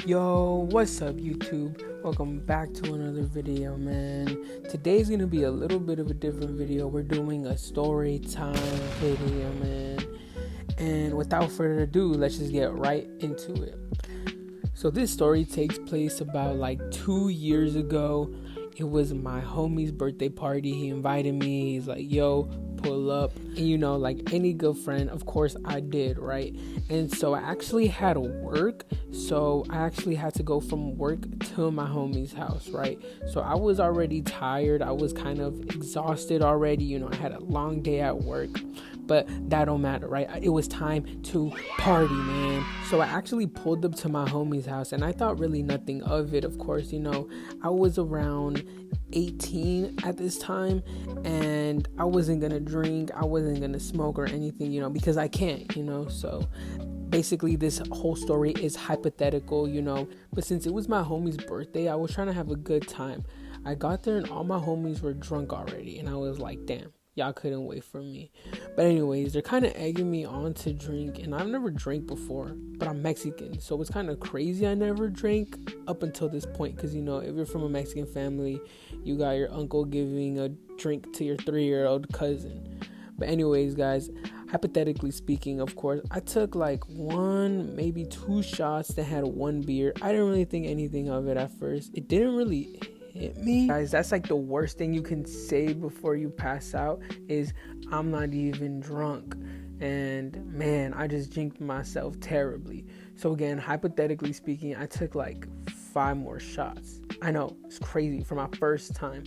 Yo, what's up YouTube? Welcome back to another video, man. Today's gonna be a little bit of a different video. We're doing a story time video, man. And without further ado, let's just get right into it. So this story takes place about 2 years ago. It was my homie's birthday party. He invited me. He's like, yo, pull up. And like any good friend, of course I did, right? And so I actually had to work. So I actually had to go from work to my homie's house, right? So I was already tired. I was kind of exhausted already. I had a long day at work. But that don't matter, right? It was time to party, man. So I actually pulled up to my homie's house, and I thought really nothing of it. Of course, I was around 18 at this time, and I wasn't gonna drink, I wasn't gonna smoke or anything, because I can't, so basically this whole story is hypothetical, but since it was my homie's birthday, I was trying to have a good time. I got there and all my homies were drunk already, and I was like, damn, y'all couldn't wait for me. But anyways, they're kind of egging me on to drink, and I've never drank before, but I'm Mexican, so it's kind of crazy I never drank up until this point, because if you're from a Mexican family, you got your uncle giving a drink to your 3-year-old cousin. But anyways, guys, hypothetically speaking, of course, I took 1, maybe 2 shots that had 1 beer. I didn't really think anything of it at first. It didn't really hit me. Guys, that's the worst thing you can say before you pass out is, I'm not even drunk. And man, I just jinxed myself terribly. So again, hypothetically speaking, I took 5 more shots. I know, it's crazy for my first time.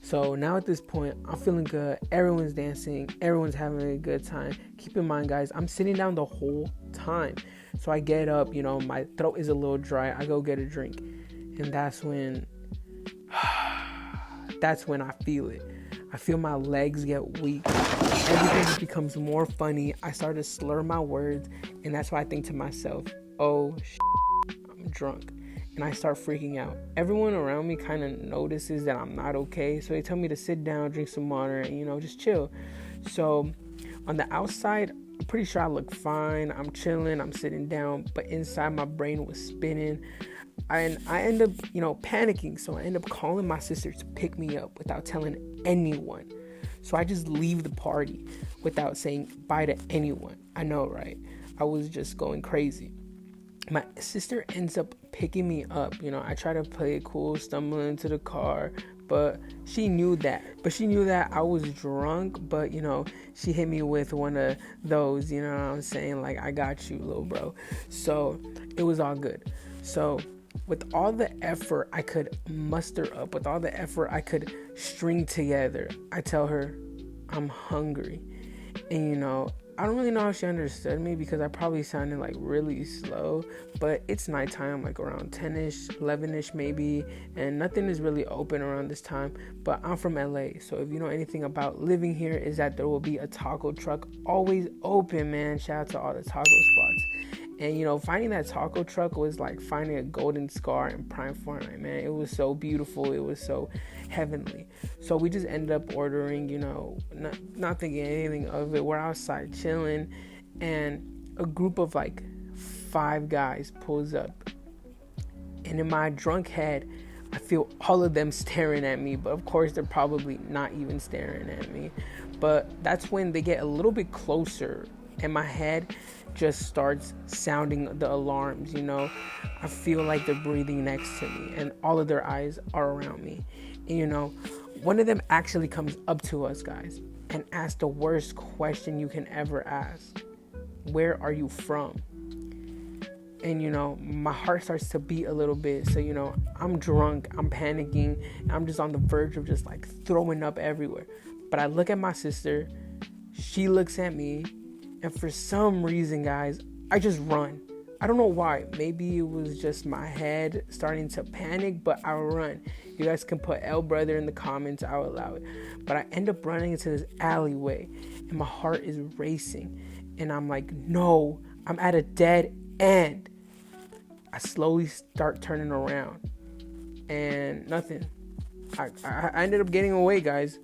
So now at this point, I'm feeling good. Everyone's dancing. Everyone's having a good time. Keep in mind, guys, I'm sitting down the whole time. So I get up, my throat is a little dry. I go get a drink. And that's when I feel it. I feel my legs get weak. Everything becomes more funny. I start to slur my words. And that's why I think to myself, oh, I'm drunk. And I start freaking out. Everyone around me kind of notices that I'm not okay. So they tell me to sit down, drink some water, and, just chill. So on the outside, I'm pretty sure I look fine. I'm chilling. I'm sitting down. But inside, my brain was spinning. And I end up, panicking. So I end up calling my sister to pick me up without telling anyone. So I just leave the party without saying bye to anyone. I know, right? I was just going crazy. My sister ends up picking me up. I try to play it cool, stumbling into the car, but she knew that. I was drunk, but, she hit me with one of those, what I'm saying? I got you, little bro. So it was all good. So with all the effort I could muster up, with all the effort I could string together, I tell her I'm hungry. And, I don't really know how she understood me because I probably sounded really slow, but it's nighttime, around 10ish, 11ish maybe, and nothing is really open around this time. But I'm from LA, so if you know anything about living here, is that there will be a taco truck always open, man. Shout out to all the taco spots. And finding that taco truck was like finding a golden scar in prime form, man. It was so beautiful. It was so heavenly. So we just ended up ordering, not thinking anything of it. We're outside chilling, and a group of 5 guys pulls up. And in my drunk head, I feel all of them staring at me, but of course they're probably not even staring at me. But that's when they get a little bit closer, and my head just starts sounding the alarms. I feel like they're breathing next to me, and all of their eyes are around me. And one of them actually comes up to us, guys, and asks the worst question you can ever ask: where are you from? And my heart starts to beat a little bit. So I'm drunk, I'm panicking, and I'm just on the verge of just throwing up everywhere. But I look at my sister, she looks at me, and for some reason, guys, I just run. I don't know why. Maybe it was just my head starting to panic, but I run. You guys can put L brother in the comments. I will allow it. But I end up running into this alleyway, and my heart is racing. And I'm like, no, I'm at a dead end. I slowly start turning around, and nothing. I ended up getting away, guys.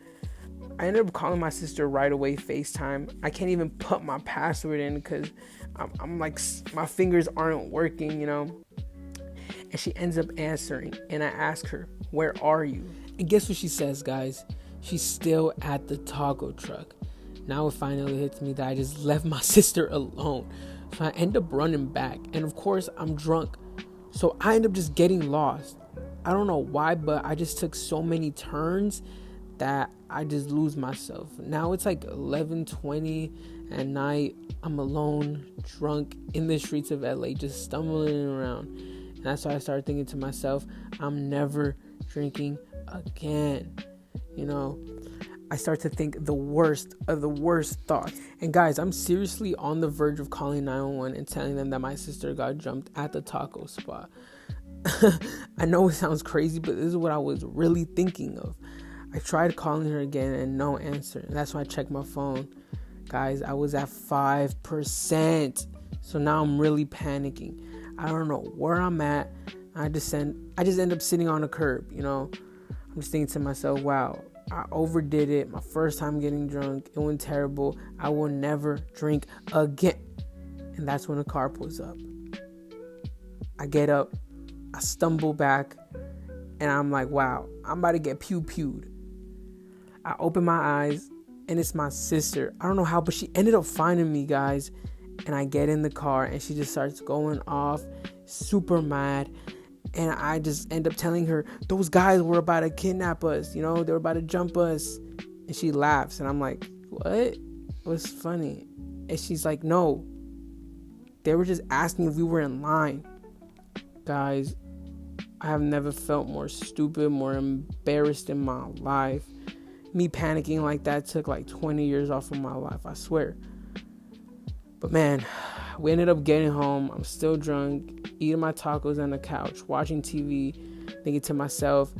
I ended up calling my sister right away, FaceTime. I can't even put my password in because I'm my fingers aren't working, And she ends up answering, and I ask her, "Where are you?" And guess what she says, guys? She's still at the taco truck. Now it finally hits me that I just left my sister alone. So I end up running back. And of course, I'm drunk. So I end up just getting lost. I don't know why, but I just took so many turns that I just lose myself. Now it's like 11:20 at night. I'm alone, drunk in the streets of LA, just stumbling around. And that's why I started thinking to myself, I'm never drinking again. You know, I start to think the worst of the worst thoughts. And guys, I'm seriously on the verge of calling 911 and telling them that my sister got jumped at the taco spot. I know it sounds crazy, but this is what I was really thinking of. I tried calling her again and no answer. And that's why I checked my phone. Guys, I was at 5%. So now I'm really panicking. I don't know where I'm at. I just end up sitting on a curb, you know. I'm just thinking to myself, wow, I overdid it. My first time getting drunk. It went terrible. I will never drink again. And that's when the car pulls up. I get up. I stumble back. And I'm like, wow, I'm about to get pew-pewed. I open my eyes. And it's my sister. I don't know how, but she ended up finding me, guys. And I get in the car. And she just starts going off. Super mad. And I just end up telling her, those guys were about to kidnap us. You know, they were about to jump us. And she laughs. And I'm like, what? What's funny? And she's like, no. They were just asking if we were in line. Guys, I have never felt more stupid, more embarrassed in my life. Me panicking like that took like 20 years off of my life, I swear. But man, we ended up getting home. I'm still drunk, eating my tacos on the couch, watching TV, thinking to myself,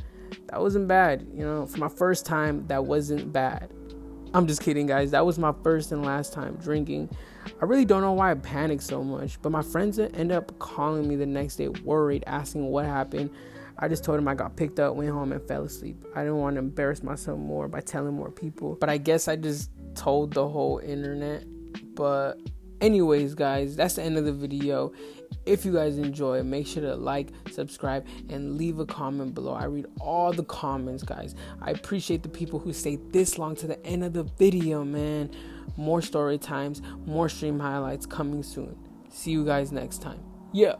that wasn't bad. You know, for my first time, that wasn't bad. I'm just kidding, guys. That was my first and last time drinking. I really don't know why I panicked so much, but my friends ended up calling me the next day, worried, asking what happened. I just told them I got picked up, went home, and fell asleep. I didn't want to embarrass myself more by telling more people. But I guess I just told the whole internet. But anyways, guys, that's the end of the video. If you guys enjoy it, make sure to like, subscribe, and leave a comment below. I read all the comments, guys. I appreciate the people who stay this long to the end of the video, man. More story times, more stream highlights coming soon. See you guys next time. Yeah.